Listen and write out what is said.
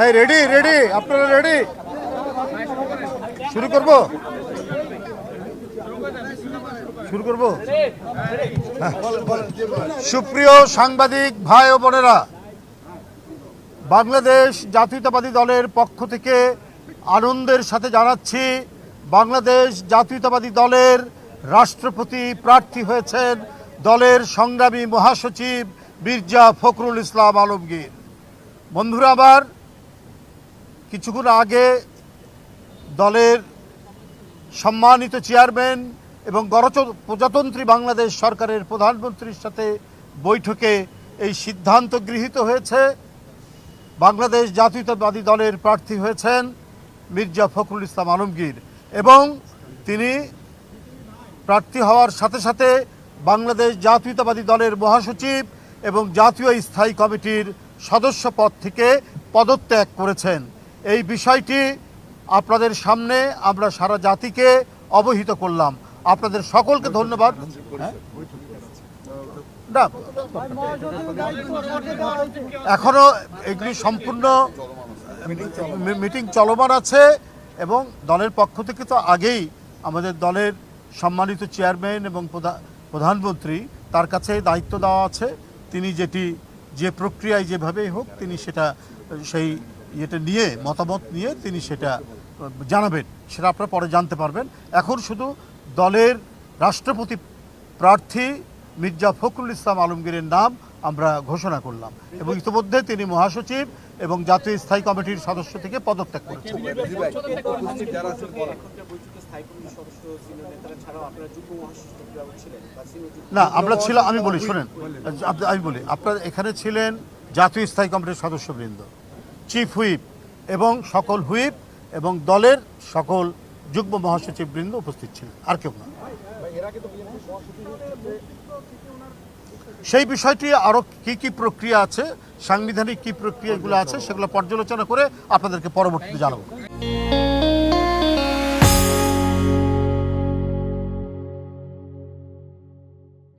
এই ready ready, আপনারা ready? শুরু করব শুরু করব সুপ্রিয় সাংবাদিক ভাই ও বোনেরা, বাংলাদেশ জাতীয়তাবাদী দলের পক্ষ থেকে আনন্দের সাথে জানাচ্ছি, বাংলাদেশ জাতীয়তাবাদী দলের রাষ্ট্রপতি প্রার্থী হয়েছেন দলের সংগ্রামী মহাসচিব মির্জা ফখরুল ইসলাম আলমগীর। বন্ধুরা, আবার কিছুক্ষণ আগে দলের সম্মানিত চেয়ারম্যান এবং গণপ্রজাতন্ত্রী বাংলাদেশ সরকারের প্রধানমন্ত্রীর সাথে বৈঠকে এই সিদ্ধান্ত গৃহীত হয়েছে, বাংলাদেশ জাতীয়তাবাদী দলের প্রার্থী হয়েছেন মির্জা ফখরুল ইসলাম আলমগীর এবং তিনি প্রার্থী হওয়ার সাথে সাথে বাংলাদেশ জাতীয়তাবাদী দলের মহাসচিব এবং জাতীয় স্থায়ী কমিটির সদস্য পদ থেকে পদত্যাগ করেছেন। এই বিষয়টি আপনাদের সামনে আমরা সারা জাতিকে অবহিত করলাম। আপনাদের সকলকে ধন্যবাদ। না, এখনো এগুলি সম্পূর্ণ মিটিং চলমান আছে এবং দলের পক্ষ থেকে তো আগেই আমাদের দলের সম্মানিত চেয়ারম্যান এবং প্রধানমন্ত্রী তার কাছে দায়িত্ব দেওয়া আছে, তিনি যে প্রক্রিয়ায় যেভাবেই হোক তিনি সেই ইয়েটা নিয়ে মতামত নিয়ে তিনি সেটা জানাবেন, সেটা আপনারা পরে জানতে পারবেন। এখন শুধু দলের রাষ্ট্রপতি প্রার্থী মির্জা ফখরুল ইসলাম আলমগীরের নাম আমরা ঘোষণা করলাম এবং ইতিমধ্যে তিনি মহাসচিব এবং জাতীয় স্থায়ী কমিটির সদস্য থেকে পদত্যাগ করেছেন। না, আমরা ছিলাম, আমি বলি শোনেন, আমি বলি, আপনারা এখানে ছিলেন জাতীয় স্থায়ী কমিটির সদস্যবৃন্দ, চিফ হুইপ এবং সকল হুইপ এবং দলের সকল যুগ্ম মহাসচিব বৃন্দ উপস্থিত ছিলেন, আর কেউ না। সেই বিষয়টি আরও কি প্রক্রিয়া আছে, সাংবিধানিক কি প্রক্রিয়াগুলো আছে সেগুলো পর্যালোচনা করে আপনাদেরকে পরবর্তীতে জানাবো।